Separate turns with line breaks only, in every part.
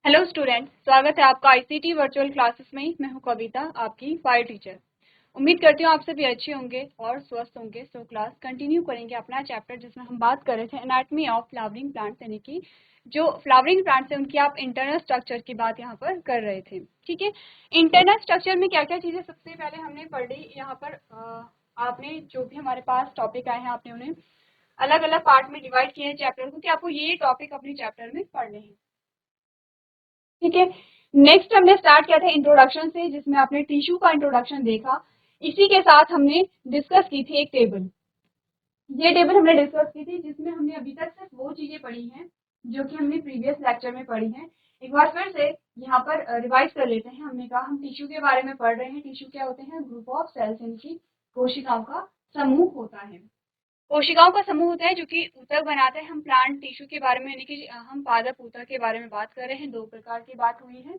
Hello students, स्वागत है आपका आईसीटी वर्चुअल क्लासेस में। मैं हूं कविता, आपकी फायर टीचर। उम्मीद करती हूँ आप सभी अच्छे होंगे और स्वस्थ होंगे। सो क्लास कंटिन्यू करेंगे अपना चैप्टर जिसमें हम बात कर रहे थे एनाटॉमी ऑफ फ्लावरिंग प्लांट्स, यानी कि जो फ्लावरिंग प्लांट्स हैं उनकी आप इंटरनल स्ट्रक्चर की बात यहाँ पर कर रहे थे। ठीक है, इंटरनल स्ट्रक्चर में क्या क्या चीज़ें सबसे पहले हमने पढ़ ली यहाँ पर। आपने जो भी हमारे पास टॉपिक आए हैं आपने उन्हें अलग अलग पार्ट में डिवाइड किए हैं चैप्टर को कि आपको ये टॉपिक अपने चैप्टर में पढ़ने हैं। ठीक है, नेक्स्ट हमने स्टार्ट किया था इंट्रोडक्शन से, जिसमें आपने टिश्यू का इंट्रोडक्शन देखा। इसी के साथ हमने डिस्कस की थी एक टेबल। ये टेबल हमने डिस्कस की थी जिसमें हमने अभी तक सिर्फ वो चीजें पढ़ी हैं जो कि हमने प्रीवियस लेक्चर में पढ़ी हैं। एक बार फिर से यहाँ पर रिवाइज कर लेते हैं। हमने कहा हम टिश्यू के बारे में पढ़ रहे हैं। टिश्यू क्या होते हैं? ग्रुप ऑफ सेल्स, इनकी कोशिकाओं का समूह होता है। कोशिकाओं का समूह होता है जो कि ऊतक बनाता है। हम प्लांट टिश्यू के बारे में, यानी कि हम पादप ऊतक के बारे में बात कर रहे हैं। दो प्रकार की बात हुई है।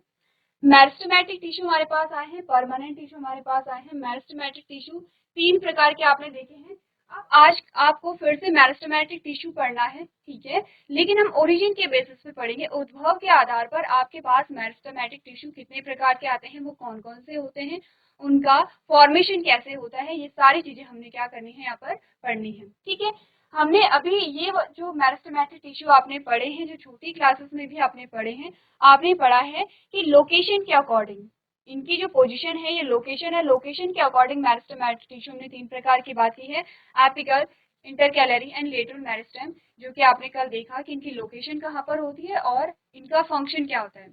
मेरिस्टेमेटिक टिश्यू हमारे पास आए हैं, परमानेंट टिश्यू हमारे पास आए हैं। मेरिस्टेमेटिक टिश्यू तीन प्रकार के आपने देखे हैं। अब आज आपको फिर से मेरिस्टेमेटिक टिश्यू पढ़ना है, ठीक है, लेकिन हम ओरिजिन के बेसिस पे पढ़ेंगे। उद्भव के आधार पर आपके पास मेरिस्टेमेटिक टिश्यू कितने प्रकार के आते हैं, वो कौन कौन से होते हैं, उनका फॉर्मेशन कैसे होता है, ये सारी चीजें हमने क्या करनी है यहाँ पर पढ़नी है। ठीक है, हमने अभी ये जो मेरिस्टेमेटिक टिश्यू आपने पढ़े हैं, जो छोटी क्लासेस में भी आपने पढ़े हैं, आपने पढ़ा है कि लोकेशन के अकॉर्डिंग इनकी जो पोजीशन है, ये लोकेशन है, लोकेशन के अकॉर्डिंग मेरिस्टेमेटिक टिश्यू में तीन प्रकार की बात की है, apical, intercalary and lateral meristem, जो कि आपने कल देखा कि इनकी लोकेशन कहाँ पर होती है और इनका फंक्शन क्या होता है।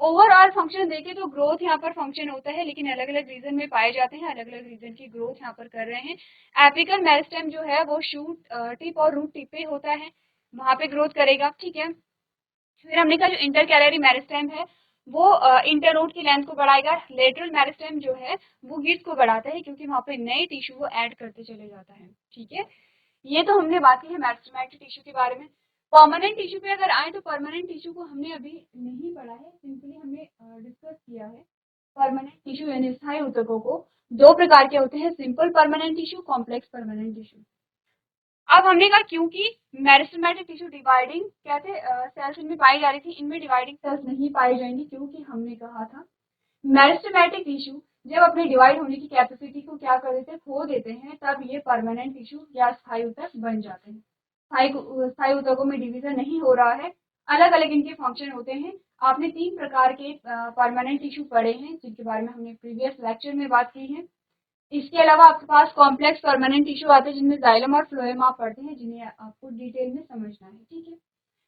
ओवरऑल फंक्शन देखें तो ग्रोथ यहाँ पर फंक्शन होता है, लेकिन अलग अलग रीजन में पाए जाते हैं। अलग अलग रीजन की ग्रोथ यहाँ पर कर रहे हैं। एपिकल मेरिस्टेम जो है वो शूट टिप और रूट टिप पे होता है, वहां पे ग्रोथ करेगा। ठीक है, फिर हमने कहा जो इंटर कैलरी मेरिस्टेम है वो इंटर रूट की लेंथ को बढ़ाएगा। लेटरल मेरिस्टेम जो है वो गिट्स को बढ़ाता है, क्योंकि वहां पे नए टिश्यू को ऐड करते चले जाता है। ठीक है, ये तो हमने बात की है मेरिस्टेमेटिक टिश्यू के बारे में। परमानेंट टिश्यू पे अगर आए तो परमानेंट टिश्यू को हमने अभी नहीं पढ़ा है, सिंपली हमने डिस्कस किया है। परमानेंट टिश्यू यानी स्थायी ऊतकों को दो प्रकार के होते हैं, simple permanent tissue, complex permanent tissue. अब हमने कहा क्योंकि मेरिस्टेमेटिक टिश्यू डिवाइडिंग कहते सेल्स इनमें पाई जा रही थी, इनमें डिवाइडिंग सेल्स नहीं पाई जाएंगी, क्योंकि हमने कहा था मेरिस्टेमेटिक टिश्यू जब अपने डिवाइड होने की कैपेसिटी को क्या कर देते हैं, खो देते हैं, तब ये परमानेंट टिश्यू या स्थायी ऊतक बन जाते हैं। स्थायी ऊतकों में डिवीजन नहीं हो रहा है, अलग अलग इनके फंक्शन होते हैं। आपने तीन प्रकार के परमानेंट टिश्यू पढ़े हैं जिनके बारे में हमने प्रीवियस लेक्चर में बात की है। इसके अलावा आपके पास कॉम्प्लेक्स परमानेंट टिश्यू आते हैं जिनमें जाइलम और फ्लोएम आप पढ़ते हैं, जिन्हें आपको डिटेल में समझना है। ठीक है,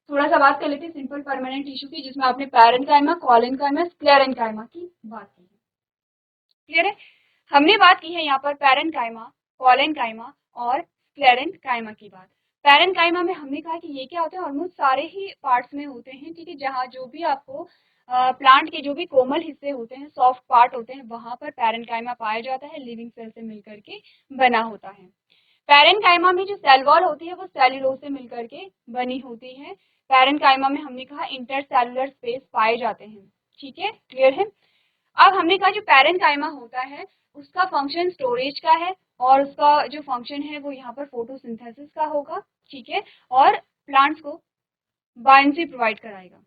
थोड़ा सा बात कर लेते हैं सिंपल परमानेंट टिश्यू की, जिसमें आपने पैरेन्काइमा, कॉलेनकाइमा, स्क्लेरेन्काइमा की बात की है। क्लियर है? हमने बात की है यहाँ पर पैरेन्काइमा, कॉलेनकाइमा और स्क्लेरेन्काइमा की बात। पैरेन्काइमा में हमने कहा कि ये क्या होता है, ऑलमोस्ट सारे ही पार्ट्स में होते हैं। ठीक है, जहाँ जो भी आपको प्लांट के जो भी कोमल हिस्से होते हैं, सॉफ्ट पार्ट होते हैं, वहां पर पैरेन्काइमा पाया जाता है, लिविंग सेल से मिलकर के बना होता है। पैरेन्काइमा में जो सेल वॉल होती है वो सेल्यूलोज से मिलकर के बनी होती है। पैरेन्काइमा में हमने कहा इंटरसेलुलर स्पेस पाए जाते हैं। ठीक है, क्लियर है? अब हमने कहा जो पैरेन्काइमा होता है उसका फंक्शन स्टोरेज का है, और उसका जो फंक्शन है वो यहाँ पर फोटोसिंथेसिस का होगा। ठीक है, और प्लांट्स को बायोएनर्जी प्रोवाइड कराएगा।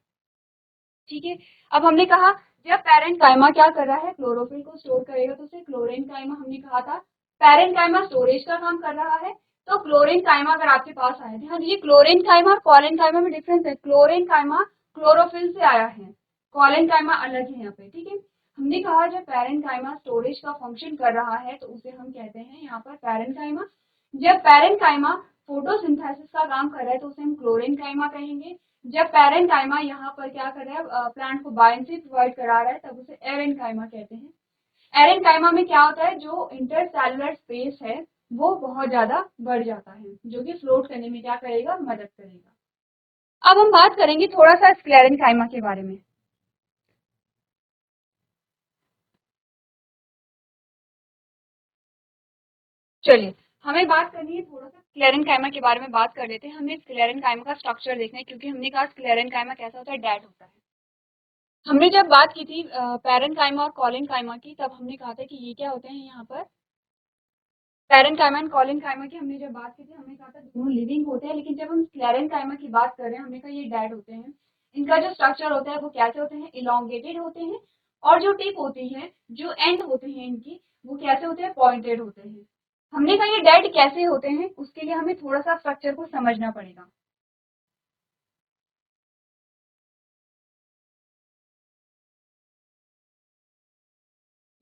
ठीक है, अब हमने कहा जब पैरेन्काइमा क्या कर रहा है, क्लोरोफिल को स्टोर करेगा, तो उसे क्लोरेन्काइमा हमने कहा था। पैरेन्काइमा स्टोरेज का काम कर रहा है, तो क्लोरेन्काइमा अगर आपके पास आए, ध्यान दीजिए क्लोरेन्काइमा और कॉलेन्काइमा में डिफरेंस है। क्लोरेन्काइमा क्लोरोफिल से आया है, कॉलेन्काइमा अलग है यहाँ पे। ठीक है, हमने कहा जब पैरेन्काइमा स्टोरेज का फंक्शन कर रहा है तो उसे हम कहते हैं यहाँ पर पैरेन्काइमा। जब पैरेन्काइमा फोटोसिंथेसिस का काम कर रहा है तो उसे हम क्लोरेन्काइमा कहेंगे। जब पैरेन्काइमा यहाँ पर क्या कर रहा है, प्लांट को बायोएनर्जी प्रोवाइड करा रहा है, तब उसे एरेन्काइमा कहते हैं। एरेन्काइमा में क्या होता है, जो इंटरसेलुलर स्पेस है वो बहुत ज्यादा बढ़ जाता है, जो कि फ्लोट करने में क्या करेगा, मदद करेगा। अब हम बात करेंगे थोड़ा सा स्क्लेरेन्काइमा के बारे में। चलिए, हमें बात करनी है थोड़ा सा स्क्लेरेन्काइमा के बारे में, बात कर लेते हैं। हमें स्क्लेरेन्काइमा का स्ट्रक्चर देखना है, क्योंकि हमने कहा स्क्लेरेन्काइमा कैसा होता है, डेड होता है। हमने जब बात की थी पैरेन्काइमा और कॉलेन्काइमा की, तब हमने कहा था कि ये क्या होते हैं, यहाँ पर पैरेन्काइमा एंड कॉलेन्काइमा की हमने जब बात की थी, हमने कहा था दोनों लिविंग होते हैं, लेकिन जब हम स्क्लेरेन्काइमा की बात कर रहे हैं हमने कहा ये डेड होते हैं। इनका जो स्ट्रक्चर होता है वो कैसे होते हैं, इलोंगेटेड होते हैं, और जो टिप होती है, जो एंड होते हैं इनकी, वो कैसे होते हैं, पॉइंटेड होते हैं। हमने कहा ये डेड कैसे होते हैं, उसके लिए हमें थोड़ा सा स्ट्रक्चर को समझना पड़ेगा।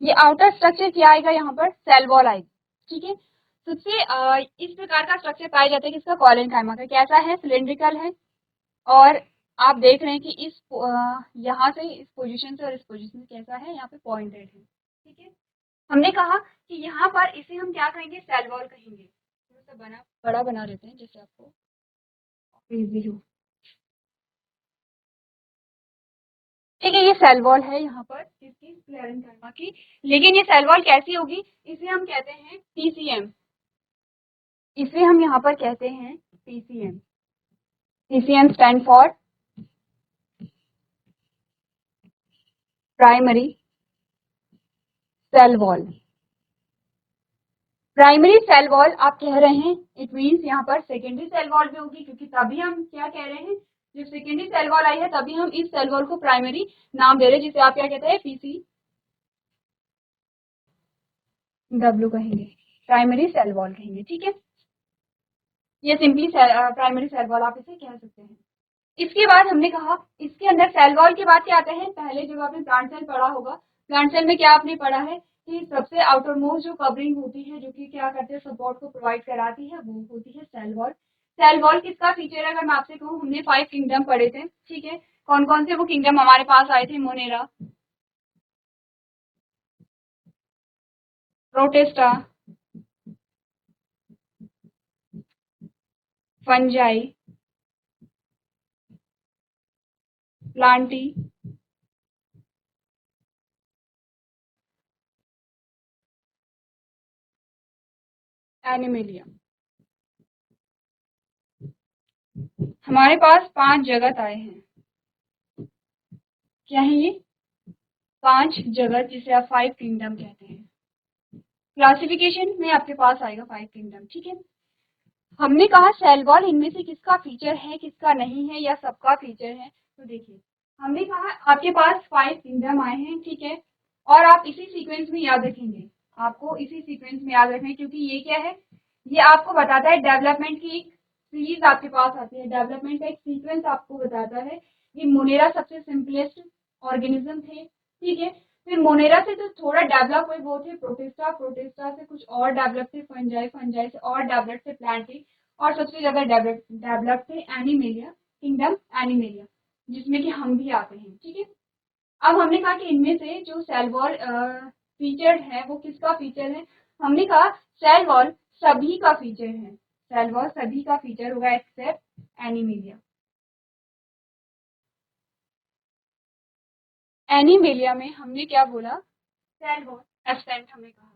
ये आउटर स्ट्रक्चर क्या आएगा, यहाँ पर सेल वॉल आएगी, ठीक है। सबसे इस प्रकार का स्ट्रक्चर पाया जाता है किसका, कॉलेनकाइमा का। कैसा है, सिलेंड्रिकल है, और आप देख रहे हैं कि इस यहाँ से इस पोजीशन से और इस पोजीशन से कैसा है, यहाँ पे पॉइंटेड है, ठीक है। हमने कहा कि यहाँ पर इसे हम क्या कहेंगे, सेल वॉल कहेंगे। थोड़ा सा बड़ा बना देते हैं जैसे आपको इजी हो, ठीक है। ये सेल वॉल है यहाँ पर किसकी, स्क्लेरेंकाइमा की। लेकिन ये सेल वॉल कैसी होगी, इसे हम कहते हैं पीसीएम। इसे हम यहाँ पर कहते हैं PCM. PCM stand for primary cell wall. Primary cell wall आप कह रहे हैं, इट मीन्स यहाँ पर सेकेंडरी सेल वॉल भी होगी, क्योंकि तभी हम क्या कह रहे हैं, जब सेकेंडरी सेल वॉल आई है तभी हम इस सेल वॉल को प्राइमरी नाम दे रहे हैं, जिसे आप क्या कहते हैं, पीसी डब्ल्यू कहेंगे, प्राइमरी सेल वॉल कहेंगे, ठीक है। ये सिंपली प्राइमरी सेल वॉल आप इसे कह सकते हैं। इसके बाद हमने कहा इसके अंदर सेल वॉल के बाद क्या आता है, पहले जब आपने प्लांट सेल पढ़ा होगा, प्लांट सेल में क्या आपने पढ़ा है कि सबसे आउटर मोस्ट जो कवरिंग होती है, जो कि क्या करते हैं, सपोर्ट को प्रोवाइड कराती है, वो होती है सेल वॉल। सेल वॉल किसका फीचर है, अगर मैं आपसे कहूँ, हमने 5 किंगडम पढ़े थे, ठीक है। कौन कौन से वो किंगडम हमारे पास आए थे, Monera, Protista, fungi, Plantae, animalia. हमारे पास 5 जगत आए हैं। क्या है ये, 5 जगत, जिसे आप 5 किंगडम कहते हैं। क्लासिफिकेशन में आपके पास आएगा 5 किंगडम, ठीक है। हमने कहा सेल वॉल इनमें से किसका फीचर है, किसका नहीं है, या सबका फीचर है। तो देखिए, हमने कहा आपके पास 5 किंगडम आए हैं, ठीक है, और आप इसी सीक्वेंस में याद रखेंगे, आपको इसी सीक्वेंस में याद रखना है, क्योंकि ये क्या है, ये आपको बताता है डेवलपमेंट की एक सीरीज आपके पास आती है, डेवलपमेंट का एक सीक्वेंस आपको बताता है। ये मोनेरा सबसे सिंपलेस्ट ऑर्गेनिज्म थे, ठीक है। फिर मोनेरा से जो थोड़ा डेवलप हुए वो थे प्रोटिस्टा, प्रोटिस्टा से कुछ और डेवलप थे फंजाई, फंजाई से और डेवलप थे प्लांटी, और सबसे ज्यादा डेवलप थे एनिमेलिया, किंगडम एनिमेलिया, जिसमें कि हम भी आते हैं, ठीक है। अब हमने कहा कि इनमें से जो सेल वॉल फीचर है वो किसका फीचर है, हमने कहा सेल वॉल सभी का फीचर है, सेल वॉल सभी का फीचर होगा एक्सेप्ट एनिमेलिया। एनिमेलिया में हमने क्या बोला, सेल वॉल एब्सेंट हमने कहा।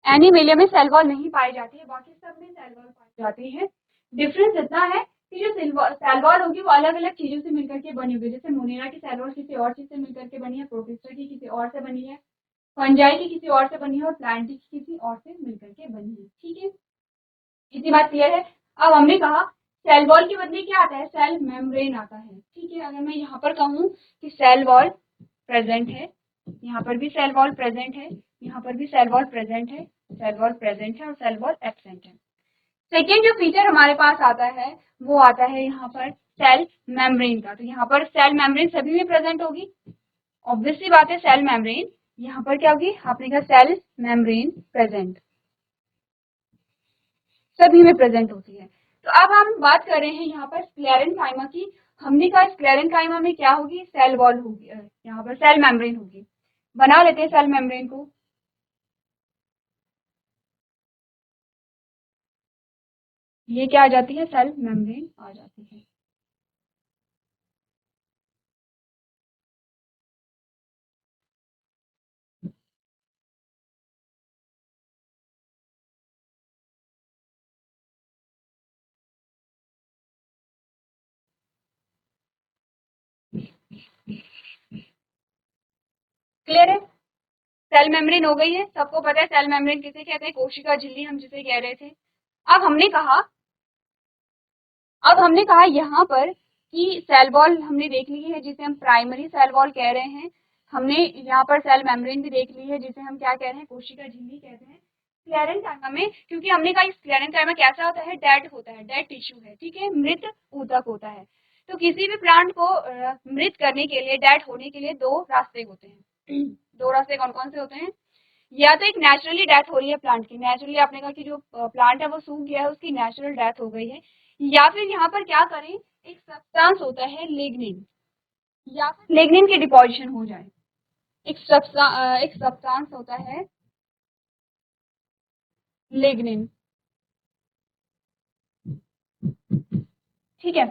एनिमेलिया में सेल वॉल नहीं पाई जाती है, बाकी सब में सेल वॉल पाई जाती है। डिफरेंस इतना है कि जो सेल वॉल होगी वो अलग अलग चीजों से मिलकर के बनी होगी, जैसे मोनेरा की सेल वॉल किसी और चीज से मिलकर के बनी है, प्रोटिस्टा की किसी और से बनी है, फंजाई की किसी और से बनी है, और प्लांटी की किसी और से मिलकर के बनी है, ठीक है। इतनी बात क्लियर है। अब हमने कहा सेल वॉल के बदले क्या आता है, सेल मेम्ब्रेन आता है, ठीक है। अगर मैं यहाँ पर कहूँ कि सेल वॉल प्रेजेंट है, यहाँ पर भी सेल वॉल प्रेजेंट है, यहाँ पर भी सेल वॉल प्रेजेंट है, सेल वॉल प्रेजेंट है और सेल वॉल एब्सेंट है। सेकेंड जो फीचर हमारे पास आता है वो आता है यहाँ पर सेल मेम्ब्रेन का। तो यहाँ पर सेल मेम्ब्रेन सभी में प्रेजेंट होगी, ऑब्वियस सी बात है, सेल मेम्ब्रेन यहाँ पर क्या होगी, आपने कहा सेल मेम्ब्रेन प्रेजेंट, सभी में प्रेजेंट होती है। तो अब हम बात कर रहे हैं यहाँ पर स्क्लेरेंकाइमा की। हमने कहा स्क्लेरेंकाइमा में क्या होगी, सेल वॉल होगी, यहाँ पर सेल मेम्ब्रेन होगी। बना लेते हैं सेल मेम्ब्रेन को। ये क्या आ जाती है, सेल मेम्ब्रेन आ जाती है। क्लियर है? सेल मेम्ब्रेन हो गई है, सबको पता है सेल मेम्ब्रेन किसे कहते हैं, कोशिका झिल्ली हम जिसे कह रहे थे। अब हमने कहा यहाँ पर कि सेल वॉल हमने देख ली है जिसे हम प्राइमरी सेल वॉल कह रहे हैं, हमने यहाँ पर सेल मेम्ब्रेन भी देख ली है जिसे हम क्या कह रहे हैं, कोशिका झिल्ली कहते हैं। स्क्लेरेंकाइमा में, क्योंकि हमने कहा स्क्लेरेंकाइमा कैसा होता है, डेड होता है, डेड टिश्यू है, ठीक है, मृत ऊतक होता है। तो किसी भी प्लांट को मृत करने के लिए, डेड होने के लिए दो रास्ते होते हैं। दो रास्ते कौन कौन से होते हैं? या तो एक नेचुरली डेथ हो रही है प्लांट की, नेचुरली आपने कहा कि जो प्लांट है वो सूख गया है, उसकी नेचुरल डेथ हो गई है, या फिर यहाँ पर क्या करें, एक सब्सटेंस होता है लिग्निन, या फिर लिग्निन की डिपोजिशन हो जाए। एक सब्सटेंस होता है लिग्निन, ठीक है।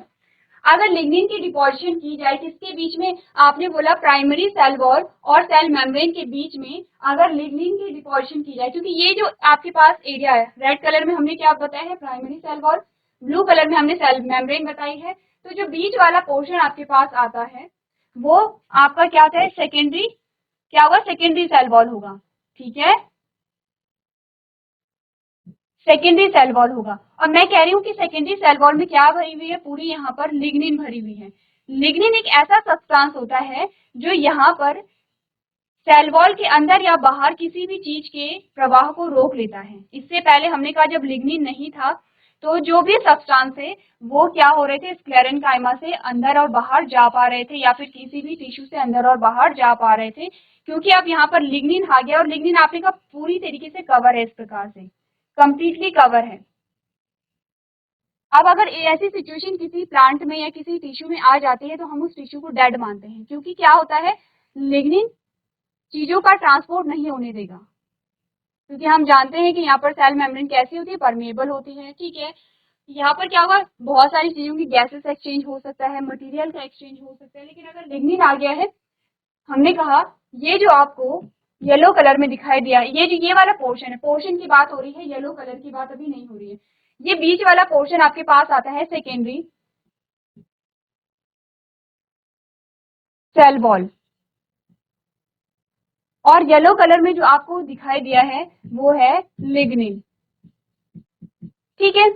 अगर लिग्निन की डिपोजिशन की जाए किसके बीच में, आपने बोला प्राइमरी सेल वॉल और सेल मेम्ब्रेन के बीच में, अगर लिग्निन की डिपोजिशन की जाए, क्योंकि ये जो आपके पास एरिया है, रेड कलर में हमने क्या बताया है, primary cell wall, blue colour में हमने सेल मेम्ब्रेन बताई है, तो जो बीच वाला पोर्शन आपके पास आता है वो आपका क्या था, सेकेंडरी, क्या होगा, सेकेंडरी सेल वॉल होगा, ठीक है, सेकेंडरी सेल वॉल होगा। और मैं कह रही हूँ कि सेकेंडरी सेल वॉल में क्या भरी हुई है, पूरी यहाँ पर लिग्निन भरी हुई है। लिग्निन एक ऐसा सब्सटेंस होता है जो यहाँ पर सेल वॉल के अंदर या बाहर किसी भी चीज के प्रवाह को रोक लेता है। इससे पहले हमने कहा जब लिग्निन नहीं था तो जो भी सब्सटेंस है वो क्या हो रहे थे, स्क्लेरेंकाइमा से अंदर और बाहर जा पा रहे थे, या फिर किसी भी टिश्यू से अंदर और बाहर जा पा रहे थे, क्योंकि अब यहाँ पर लिग्निन आ गया, और लिग्निन आपने कहा पूरी तरीके से कवर है, इस प्रकार से कंप्लीटली कवर है। अब अगर ऐसी सिचुएशन किसी प्लांट में या किसी टिश्यू में आ जाती है तो हम उस टिश्यू को डेड मानते हैं, क्योंकि क्या होता है, लिग्निन चीजों का ट्रांसपोर्ट नहीं होने देगा, क्योंकि हम जानते हैं कि यहाँ पर सेल मेम्ब्रेन कैसी होती है, परमेएबल होती है, ठीक है। यहाँ पर क्या होगा, बहुत सारी चीजों की गैसेस एक्सचेंज हो सकता है, मटेरियल का एक्सचेंज हो सकता है, लेकिन अगर लिग्निन आ गया है, हमने कहा ये जो आपको येलो कलर में दिखाई दिया, ये जो ये वाला पोर्शन है, पोर्शन की बात हो रही है, येलो कलर की बात अभी नहीं हो रही है, ये बीच वाला पोर्शन आपके पास आता है सेकेंडरी सेल वॉल, और येलो कलर में जो आपको दिखाई दिया है वो है लिग्निन, ठीक है।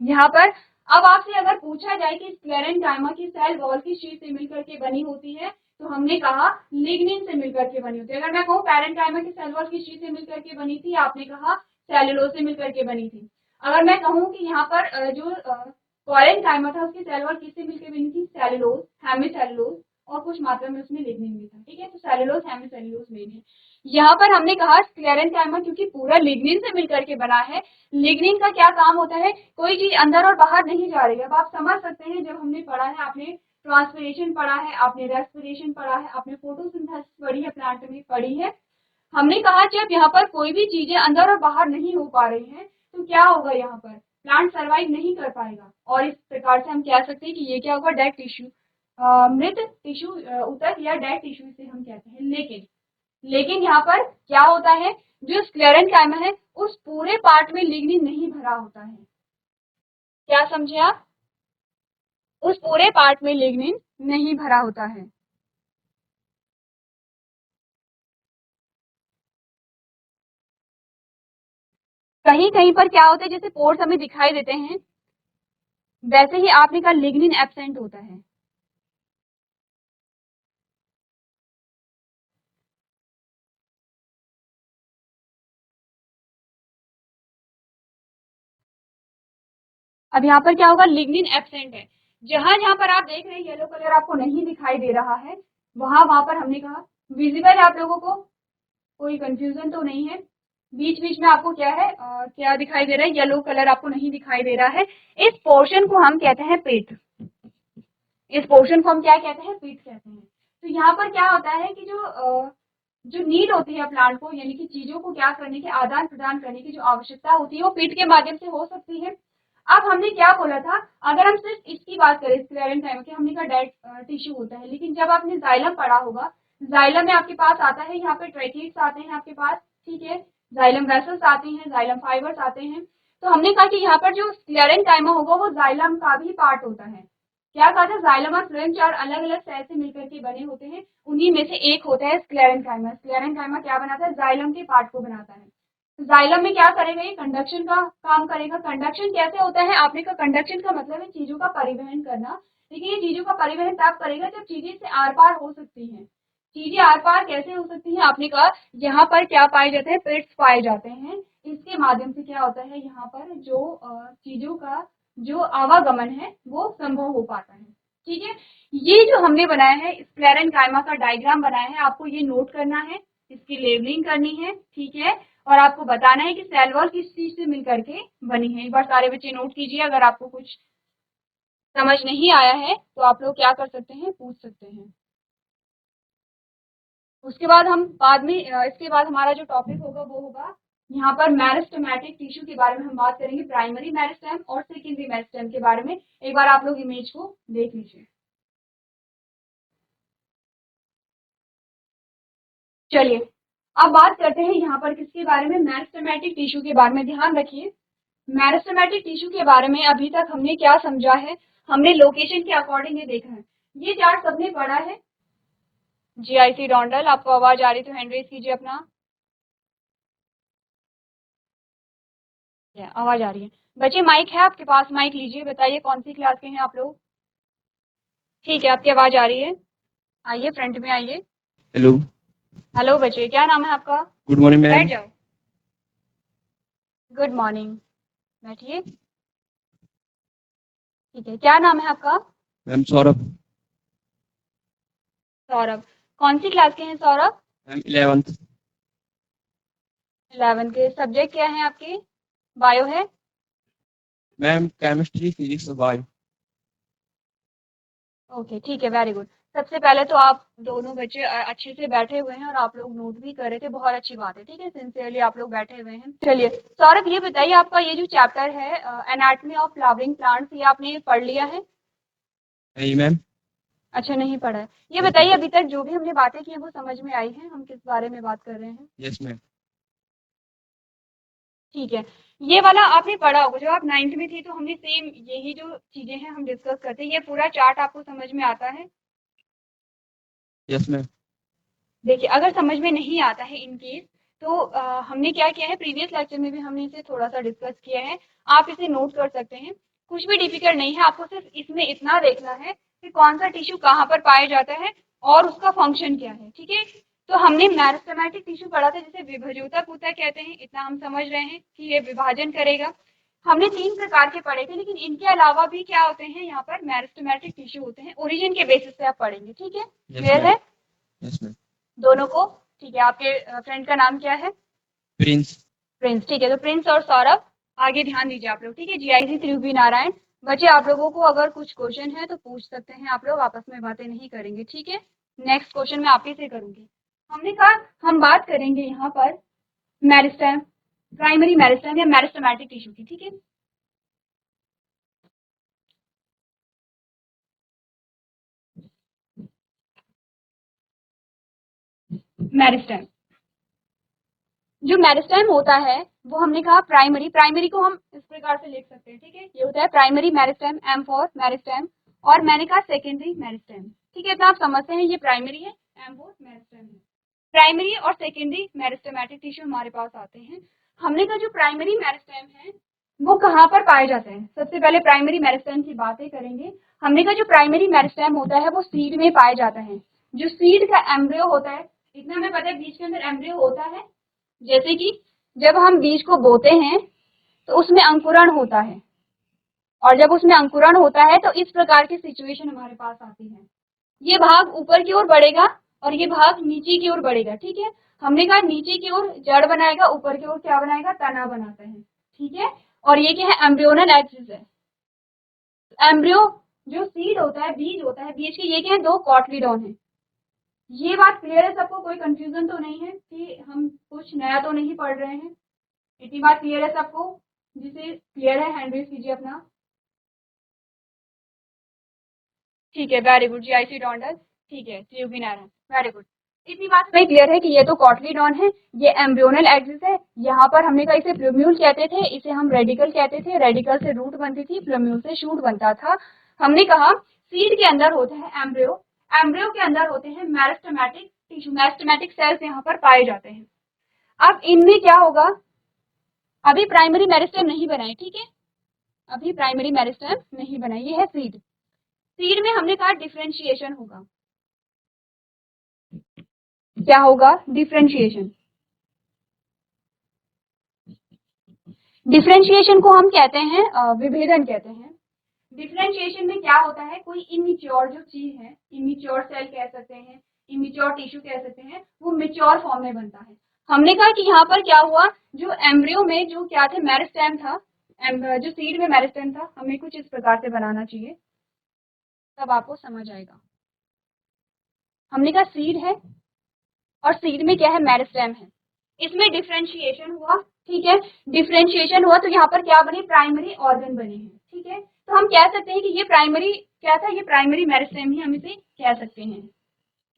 यहाँ पर अब आपसे अगर पूछा जाए कि स्क्लेरेंकाइमा की सेल वॉल किस चीज से मिलकर के बनी होती है, तो हमने कहा लिग्निन से मिलकर के बनी होती है। अगर मैं कहूँ पैरेंकाइमा की सेल वॉल किस चीज से मिलकर के बनी थी, आपने कहा सेलुलोज से मिलकर के बनी थी। अगर मैं कहूँ कि यहाँ पर जो पैरेंकाइमा था उसकी सेल वॉल किससे मिलकर बनी थी, सेलुलोज, हेमिसेलुलोज, और कुछ मात्रा में उसमें लिग्निन भी था, ठीक है, तो सेलुलोज हेमिसेलुलोज मेन है। यहाँ पर हमने कहा स्क्लेरेंकाइमा क्योंकि पूरा लिग्निन से मिलकर के बना है, लिग्निन का क्या काम होता है, कोई चीज अंदर और बाहर नहीं जा रही है। अब आप समझ सकते हैं, जब हमने पढ़ा है, आपने ट्रांसपिरेशन पढ़ा है, आपने रेस्पिरेशन पढ़ा है, आपने फोटोसिंथेसिस पढ़ी है, प्लांट में पढ़ी है, हमने कहा जब यहाँ पर कोई भी चीजें अंदर और बाहर नहीं हो पा रही हैं तो क्या होगा, यहाँ पर प्लांट सर्वाइव नहीं कर पाएगा, और इस प्रकार से हम कह सकते हैं कि ये क्या होगा, डेड टिश्यू, मृत टिश्यू ऊतक या डेड टिश्यू से हम कहते हैं। लेकिन यहाँ पर क्या होता है, जो स्क्लेरेंकाइमा है उस पूरे पार्ट में लिग्निन नहीं भरा होता है, क्या समझे आप, उस पूरे पार्ट में लिग्निन नहीं भरा होता है। कहीं कहीं पर क्या होता है, जैसे पोर्स हमें दिखाई देते हैं, वैसे ही आपने कहा लिग्निन एब्सेंट होता है। अब यहाँ पर क्या होगा, लिग्निन एब्सेंट है, जहां जहां पर आप देख रहे हैं येलो कलर आपको नहीं दिखाई दे रहा है, वहां पर हमने कहा विजिबल है आप लोगों को, कोई कंफ्यूजन तो नहीं है, बीच बीच में आपको क्या है, क्या दिखाई दे रहा है, येलो कलर आपको नहीं दिखाई दे रहा है, इस पोर्शन को हम कहते हैं पेट, इस पोर्शन को हम क्या कहते हैं, पीठ कहते हैं। तो यहाँ पर क्या होता है कि जो नीड होती है प्लांट को, यानी कि चीजों को क्या करने की, आदान प्रदान करने की जो आवश्यकता होती है वो पीठ के माध्यम से हो सकती है। अब हमने क्या बोला था, अगर हम सिर्फ इसकी बात करें स्क्लेरेंकाइमा की, हमने कहा डेड टिश्यू होता है, लेकिन जब आपने जाइलम पढ़ा होगा, जाइलम में आपके पास आता है, यहाँ पे ट्रैकिट्स आते हैं आपके पास, ठीक है, जाइलम वेसल्स आते हैं, जाइलम फाइबर्स आते हैं, तो हमने कहा कि यहाँ पर जो स्क्लेरेंकाइमा होगा वो जाइलम का भी पार्ट होता है, क्या कहा था, जाइलम और फ्लोएम 4 अलग अलग सेल से मिलकर के बने होते हैं, उन्हीं में से एक होता है स्क्लेरेंकाइमा। स्क्लेरेंकाइमा क्या बनाता है, जाइलम के पार्ट को बनाता है। जाइलम में क्या करेगा, ये कंडक्शन का काम करेगा। कंडक्शन कैसे होता है, आपने का कंडक्शन का मतलब है चीजों का परिवहन करना, लेकिन ये चीजों का परिवहन तब करेगा जब चीजें से आर पार हो सकती हैं। चीजें आर पार कैसे हो सकती हैं, आपने कहा यहाँ पर क्या पाए जाते हैं, पिट्स पाए जाते हैं, इसके माध्यम से क्या होता है, यहाँ पर जो चीजों का जो आवागमन है वो संभव हो पाता है। ठीक है, ये जो हमने बनाया है स्क्लेरेंकाइमा का डायग्राम बनाया है, आपको ये नोट करना है, इसकी लेबलिंग करनी है। ठीक है, और आपको बताना है कि सेल वॉल किस चीज से मिलकर के बनी है। एक बार सारे बच्चे नोट कीजिए, अगर आपको कुछ समझ नहीं आया है तो आप लोग क्या कर सकते हैं, पूछ सकते हैं। उसके बाद हम बाद में इसके बाद हमारा जो टॉपिक होगा वो होगा यहाँ पर मेरिस्टेमेटिक टिश्यू के बारे में हम बात करेंगे, प्राइमरी मेरिस्टेम और सेकेंडरी मेरिस्टेम के बारे में। एक बार आप लोग इमेज को देख लीजिए। चलिए अब बात करते हैं यहाँ पर किसके बारे में, मेरिस्टेमेटिक टिश्यू के बारे में। ध्यान रखिए, मेरिस्टेमेटिक टिश्यू के बारे में अभी तक हमने क्या समझा है, हमने लोकेशन के अकॉर्डिंग ये देखा है। ये चार्ट सबने पढ़ा है, जीआईसी डोंडल। आपको आवाज आ रही तो हैंड रेज कीजिए अपना, आवाज आ रही है। बच्चे माइक है आपके पास, माइक लीजिए, बताइए कौन सी क्लास के हैं आप लोग। ठीक है, आपकी आवाज आ रही है, आइए फ्रंट में आइए।
हेलो।
हेलो बच्चे, क्या नाम है आपका?
गुड मॉर्निंग
बैठ
मैम।
जाओ। गुड मॉर्निंग, बैठिए। ठीक है, क्या नाम है आपका?
मैम सौरभ।
सौरभ, कौन सी क्लास के हैं सौरभ?
Ma'am 11th।
11 के। सब्जेक्ट क्या है आपके? बायो है?
मैम केमिस्ट्री, फिजिक्स और बायो।
ओके ठीक है, वेरी गुड। सबसे पहले तो आप दोनों बच्चे अच्छे से बैठे हुए हैं और आप लोग नोट भी कर रहे थे, बहुत अच्छी बात है। ठीक है, सिंसियरली आप लोग बैठे हुए हैं। चलिए सौरभ, ये बताइए आपका ये जो चैप्टर है एनाटॉमी ऑफ फ्लावरिंग प्लांट्स, ये आपने पढ़ लिया है?
नहीं मैम।
अच्छा, नहीं पढ़ा है। ये बताइए अभी तक जो भी हमने बातें की हैं वो समझ में आई हैं, हम किस बारे में बात कर रहे हैं?
Yes ma'am.
ठीक है, ये वाला आपने पढ़ा होगा, जब आप 9th में थे तो हमने सेम यही जो चीजें हैं हम डिस्कस करते हैं। ये पूरा चार्ट आपको समझ में आता है?
Yes ma'am.
देखिए, अगर समझ में नहीं आता है इन केस, तो हमने क्या किया है, प्रीवियस लेक्चर में भी हमने इसे थोड़ा सा डिस्कस किया है, आप इसे नोट कर सकते हैं। कुछ भी डिफिकल्ट नहीं है, आपको सिर्फ इसमें इतना देखना है कि कौन सा टिश्यू कहाँ पर पाया जाता है और उसका फंक्शन क्या है। ठीक है, तो हमने मेरिस्टेमेटिक टिश्यू पढ़ा था जिसे विभज्योतक ऊतक कहते हैं, इतना हम समझ रहे हैं कि ये विभाजन करेगा। हमने 3 प्रकार के पढ़े थे, लेकिन इनके अलावा भी क्या होते हैं, यहाँ पर मेरिस्टेमेटिक टिश्यू होते हैं, ओरिजिन के बेसिस से आप पढ़ेंगे। ठीक है, क्लियर है
यस मैम।
दोनों को? ठीक है, आपके फ्रेंड का नाम क्या है?
प्रिंस।
प्रिंस। ठीक है, तो प्रिंस और सौरभ आगे ध्यान दीजिए आप लोग। ठीक है, जीआईसी त्रिभुवी नारायण। बच्चे आप लोगों को अगर कुछ क्वेश्चन है तो पूछ सकते हैं, आप लोग आपस में बातें नहीं करेंगे। ठीक है, नेक्स्ट क्वेश्चन मैं आप ही से करूंगी। हमने कहा हम बात करेंगे यहाँ पर मेरिस्टेम, प्राइमरी मेरिस्टेम या मेरिस्टेमेटिक टिश्यू की। ठीक है, मेरिस्टेम, जो मेरिस्टेम होता है वो हमने कहा प्राइमरी, प्राइमरी को हम इस प्रकार से लिख सकते हैं। ठीक है, ये होता है primary meristem, M for meristem. और मैंने कहा सेकेंडरी मेरिस्टेम। ठीक है, तो आप समझते हैं ये प्राइमरी है, एम फॉर मेरिस्टेम है। प्राइमरी और सेकेंडरी मेरिस्टेमेटिक टिश्यू हमारे पास आते हैं। हमने कहा जो प्राइमरी मेरिस्टेम है वो कहाँ पर पाए जाते हैं, सबसे पहले प्राइमरी मेरिस्टेम की बातें करेंगे। हमने कहा जो प्राइमरी मेरिस्टेम होता है वो सीड में पाया जाता है। जो सीड का एम्ब्रियो होता है, इतना हमें पता है बीज के अंदर एम्ब्रियो होता है, जैसे कि जब हम बीज को बोते हैं तो उसमें अंकुरण होता है, और जब उसमें अंकुरण होता है तो इस प्रकार की सिचुएशन हमारे पास आती है। ये भाग ऊपर की ओर बढ़ेगा और ये भाग नीचे की ओर बढ़ेगा। ठीक है, हमने कहा नीचे की ओर जड़ बनाएगा, ऊपर की ओर क्या बनाएगा, तना बनाता है। ठीक है, और ये क्या है, एम्ब्रियोनल एक्सिस है। एम्ब्रियो जो सीड होता है, बीज होता है, बीज के ये क्या है, 2 कॉटलीडॉन है। ये बात क्लियर है सबको, कोई कंफ्यूजन तो नहीं है कि हम कुछ नया तो नहीं पढ़ रहे हैं? इतनी बात क्लियर है सबको? जिसे क्लियर है हैंड रेज कीजिए अपना। ठीक है, वेरी गुड, जीआईसी डोंडल। ठीक है, त्रिभुवी नारायण, वेरी गुड। इतनी बात नहीं क्लियर है कि ये तो कॉटलीडॉन है, ये एम्ब्रियोनल एक्सिस है। यहाँ पर हमने कहा इसे प्लूम्यूल कहते थे, इसे हम रेडिकल कहते थे, रेडिकल से रूट बनती थी, प्लूम्यूल से शूट बनता था। हमने कहा सीड के अंदर होता है एम्ब्रियो, एम्ब्रियो के अंदर होते हैं मेरिस्टेमेटिक टिश्यू, मेरिस्टेमेटिक सेल्स यहाँ पर पाए जाते हैं। अब इनमें क्या होगा, अभी प्राइमरी मेरिस्टेम नहीं बनाए, ठीक है, अभी प्राइमरी मेरिस्टेम नहीं बनाई, ये है सीड। सीड में हमने कहा डिफरेंशिएशन होगा, क्या होगा, डिफरेंशिएशन। डिफरेंशिएशन को हम कहते हैं विभेदन कहते हैं। डिफरेंशिएशन में क्या होता है, कोई इमेच्योर जो चीज है, इमेच्योर सेल कह सकते हैं, इमेच्योर टिश्यू कह सकते हैं, वो मेच्योर फॉर्म में बनता है। हमने कहा कि यहाँ पर क्या हुआ, जो एम्ब्रियो में जो क्या थे, मेरिस्टेम था, जो सीड में मेरिस्टेम था, हमें कुछ इस प्रकार से बनाना चाहिए, तब आपको समझ आएगा। हमने कहा सीड है और सीड में क्या है, मेरिस्टेम है, इसमें डिफरेंशिएशन हुआ, ठीक है, डिफरेंशिएशन हुआ तो यहाँ पर क्या बने, प्राइमरी ऑर्गन बने हैं, ठीक है। तो हम कह सकते हैं कि ये प्राइमरी क्या था, ये प्राइमरी मेरिस्टेम ही हम इसे कह सकते हैं।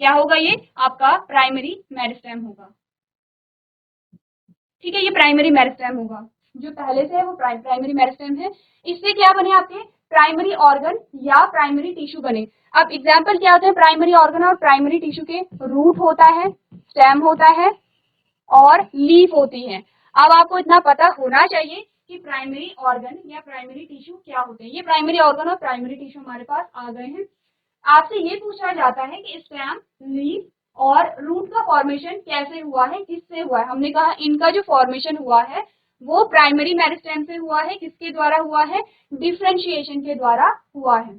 क्या होगा, ये आपका प्राइमरी मेरिस्टेम होगा, ठीक है, ये प्राइमरी मेरिस्टेम होगा, जो पहले से है वो प्राइमरी मेरिस्टेम है। इससे क्या बने, आपके प्राइमरी ऑर्गन या प्राइमरी टिश्यू बने। अब एग्जाम्पल क्या होते हैं प्राइमरी ऑर्गन और प्राइमरी टिश्यू के, रूट होता है, स्टेम होता है और लीफ होती है। अब आपको इतना पता होना चाहिए कि प्राइमरी ऑर्गन या प्राइमरी टिश्यू क्या होते हैं। ये प्राइमरी ऑर्गन और प्राइमरी टिश्यू हमारे पास आ गए हैं। आपसे ये पूछा जाता है कि स्टेम, लीफ और रूट का फॉर्मेशन कैसे हुआ है, किससे हुआ है। हमने कहा इनका जो फॉर्मेशन हुआ है वो प्राइमरी मेरिस्टेम से हुआ है, किसके द्वारा हुआ है, डिफरेंशिएशन के द्वारा हुआ है।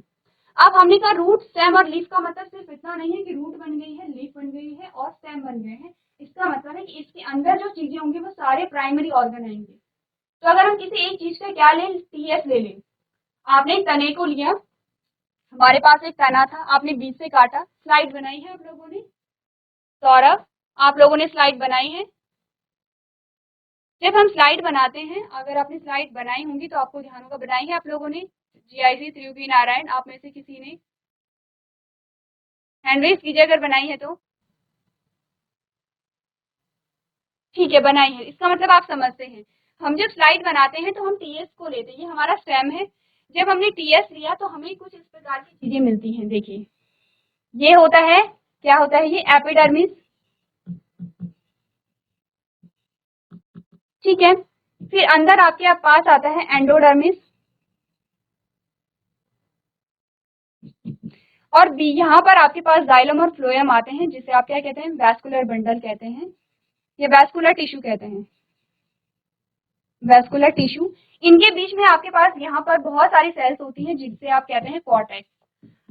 अब हमने कहा रूट, स्टेम और लीफ का मतलब सिर्फ इतना नहीं है कि रूट बन गई है, लीफ बन गई है और स्टेम बन गए हैं। इसका मतलब है कि इसके अंदर जो चीजें होंगी वो सारे प्राइमरी ऑर्गन आएंगे। तो अगर हम किसी एक चीज का क्या लें, टीएस ले लें। आपने एक तने को लिया, हमारे पास एक तना था, आपने बीच से काटा, स्लाइड बनाई है आप लोगों ने, सौरभ आप लोगों ने स्लाइड बनाई है। जब हम स्लाइड बनाते हैं, अगर आपने स्लाइड बनाई होंगी तो आपको ध्यान होगा, बनाई है आप लोगों ने, जीआईसी त्रियुगी नारायण, आप में से किसी ने हैंड रेज कीजिए अगर बनाई है तो, ठीक है बनाई है, इसका मतलब आप समझते हैं। हम जब स्लाइड बनाते हैं तो हम टीएस को लेते हैं, ये हमारा स्टेम है। जब हमने टीएस लिया तो हमें कुछ इस प्रकार की चीजें मिलती हैं, देखिए ये होता है, क्या होता है, ये एपिडर्मिस, ठीक है। फिर अंदर आपके पास आता है एंडोडर्मिस और बी, यहाँ पर आपके पास जाइलम और फ्लोएम आते हैं, जिसे आप क्या कहते हैं, वैस्कुलर बंडल कहते हैं, ये वैस्कुलर टिश्यू कहते हैं, वैस्कुलर टिश्यू। इनके बीच में आपके पास यहाँ पर बहुत सारी सेल्स होती हैं जिससे आप कहते हैं कॉर्टेक्स।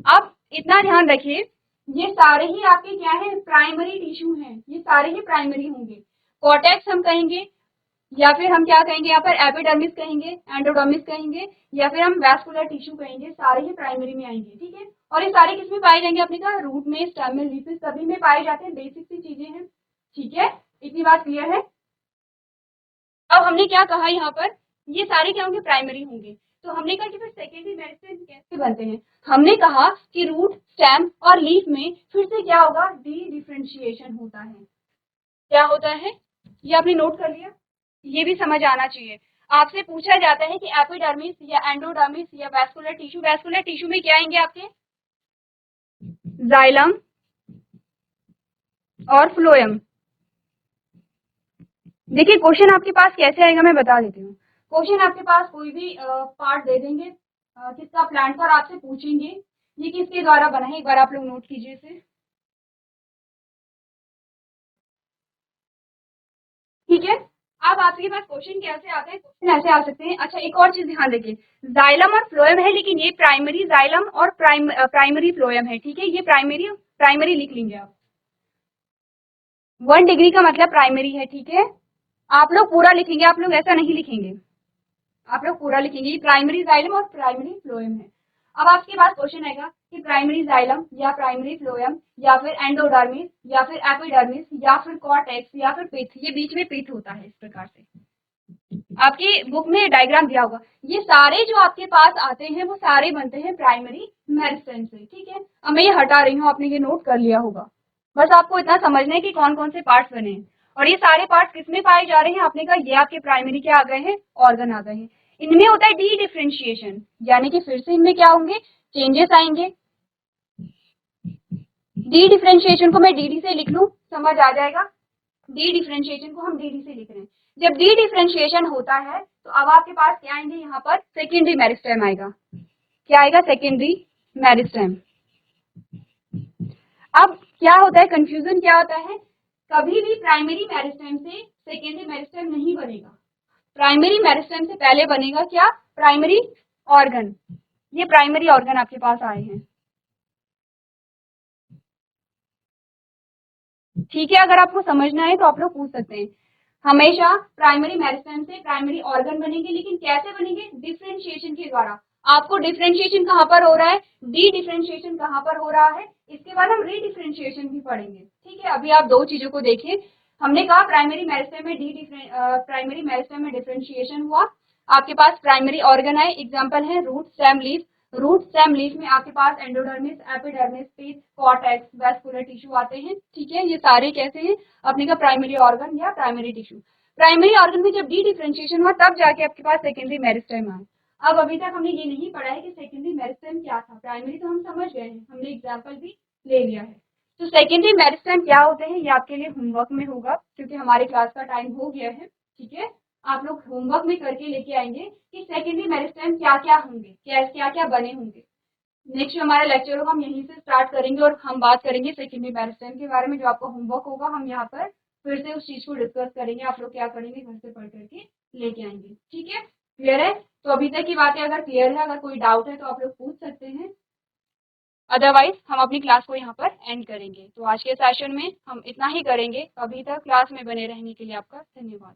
अब इतना ध्यान रखिए, ये सारे ही आपके क्या है, प्राइमरी टिश्यू हैं, ये सारे ही प्राइमरी होंगे। कॉर्टेक्स हम कहेंगे या फिर हम क्या कहेंगे, यहाँ पर एपिडर्मिस कहेंगे, एंडोडर्मिस कहेंगे या फिर हम वैस्कुलर टिश्यू कहेंगे, सारे ही प्राइमरी में आएंगे, ठीक है। और ये सारे किसमें पाए जाएंगे, आपने कहा रूट में, स्टेम में, लीफ में, सभी में पाए जाते हैं, बेसिक सी चीजें हैं, ठीक है, इतनी बात क्लियर है। अब हमने क्या कहा, यहाँ पर ये सारे क्या होंगे, प्राइमरी होंगे। तो हमने कहा कि फिर सेकेंडरी मेरिस्टेम कैसे बनते हैं, हमने कहा कि रूट, स्टेम और लीफ में फिर से क्या होगा, डी डिफरेंशिएशन होता है। क्या होता है, ये आपने नोट कर लिया, ये भी समझ आना चाहिए। आपसे पूछा जाता है कि एपिडर्मिस या एंडोडर्मिस या वैस्कुलर टिश्यू, वैस्कुलर टिश्यू में क्या आएंगे आपके, जाइलम और फ्लोएम। देखिए क्वेश्चन आपके पास कैसे आएगा मैं बता देती हूँ। क्वेश्चन आपके पास कोई भी पार्ट दे देंगे किसका, प्लांट, और आपसे पूछेंगे ये किसके द्वारा बना है, एक बार आप लोग नोट कीजिए इसे, ठीक है। अब आपके पास क्वेश्चन कैसे आते हैं, क्वेश्चन ऐसे आ सकते हैं। अच्छा एक और चीज ध्यान रखिए, जाइलम और फ्लोएम है, लेकिन ये प्राइमरी जाइलम और प्राइमरी फ्लोएम है, ठीक है, ये प्राइमरी प्राइमरी लिख लेंगे आप, 1 डिग्री का मतलब प्राइमरी है, ठीक है। आप लोग पूरा लिखेंगे, आप लोग ऐसा नहीं लिखेंगे, आप लोग पूरा लिखेंगे, ये प्राइमरी जाइलम और प्राइमरी फ्लोएम है। अब आपके पास क्वेश्चन आएगा कि प्राइमरी जाइलम या प्राइमरी फ्लोएम या फिर एंडोडर्मिस या फिर एपिडर्मिस या फिर कॉर्टेक्स या फिर पिथ, ये बीच में पिथ होता है, इस प्रकार से आपकी बुक में डायग्राम दिया होगा। ये सारे जो आपके पास आते हैं वो सारे बनते हैं प्राइमरी मेरिस्टेम से, ठीक है। अब मैं ये हटा रही हूँ, आपने ये नोट कर लिया होगा, बस आपको इतना समझना है कि कौन कौन से पार्ट्स बने हैं और ये सारे पार्ट्स किसमें पाए जा रहे हैं। आपने कहा ये आपके प्राइमरी क्या आ गए हैं, ऑर्गन आ गए हैं। इनमें होता है डी डिफरेंशिएशन, यानी कि फिर से इनमें क्या होंगे, चेंजेस आएंगे, डी डिफरेंशिएशन को मैं डी से लिख लूं, समझ आ जाएगा। डी डिफरेंशिएशन को हम डी से लिख रहे हैं। जब डी डिफरेंशिएशन होता है तो अब आपके पास क्या आएंगे, यहाँ पर सेकेंडरी मेरिस्टेम आएगा। क्या आएगा, सेकेंडरी मेरिस्टेम। अब क्या होता है, कंफ्यूजन क्या होता है, कभी भी प्राइमरी मेरिस्टेम से सेकेंडरी मेरिस्टेम नहीं बनेगा। प्राइमरी मेरिस्टेम से पहले बनेगा क्या, प्राइमरी ऑर्गन। ये प्राइमरी ऑर्गन आपके पास आए हैं, ठीक है। अगर आपको समझना है तो आप लोग पूछ सकते हैं। हमेशा प्राइमरी मेरिस्टेम से प्राइमरी ऑर्गन बनेंगे, लेकिन कैसे बनेंगे, डिफरेंशिएशन के द्वारा। आपको डिफरेंशिएशन कहाँ पर हो रहा है, डी डिफरेंशिएशन कहाँ पर हो रहा है, इसके बाद हम री डिफरेंशिएशन भी पढ़ेंगे, ठीक है। अभी आप दो चीजों को देखिए। हमने कहा प्राइमरी मेरिस्टेम में प्राइमरी मेरिस्टेम में डिफरेंशिएशन हुआ, आपके पास प्राइमरी ऑर्गन आए, एग्जाम्पल है root, stem, leaf. Root, stem, leaf में आपके पास endodermis, epidermis, pith, cortex, vascular tissue आते हैं, ठीक है। ये सारे कैसे हैं, अपने का प्राइमरी ऑर्गन या प्राइमरी टिश्यू। प्राइमरी ऑर्गन में जब डी डिफरेंशिएशन हुआ तब जाके आपके पास सेकेंडरी मेरिस्टेम आए। अब अभी तक हमने ये नहीं पढ़ा है कि सेकेंडरी मेरिस्टेम क्या था। प्राइमरी तो हम समझ गए हैं, हमने एग्जाम्पल भी ले लिया है। तो सेकेंडरी मेरिस्टेम क्या होते हैं, ये आपके लिए होमवर्क में होगा, क्योंकि हमारे क्लास का टाइम हो गया है, ठीक है। आप लोग होमवर्क में करके लेके आएंगे कि सेकेंडरी मेरिस्टेम क्या क्या होंगे, क्या क्या बने होंगे। नेक्स्ट हमारा लेक्चर होगा, हम यहीं से स्टार्ट करेंगे और हम बात करेंगे सेकेंडरी मेरिस्टेम के बारे में। जो आपका होमवर्क होगा हम यहाँ पर फिर से उस चीज को डिस्कस करेंगे। आप लोग क्या करेंगे, घर से पढ़ करके लेके आएंगे, ठीक है। क्लियर है, तो अभी तक की बातें अगर क्लियर है, अगर कोई डाउट है तो आप लोग पूछ सकते हैं, अदरवाइज हम अपनी क्लास को यहाँ पर एंड करेंगे। तो आज के सेशन में हम इतना ही करेंगे। अभी तक क्लास में बने रहने के लिए आपका धन्यवाद।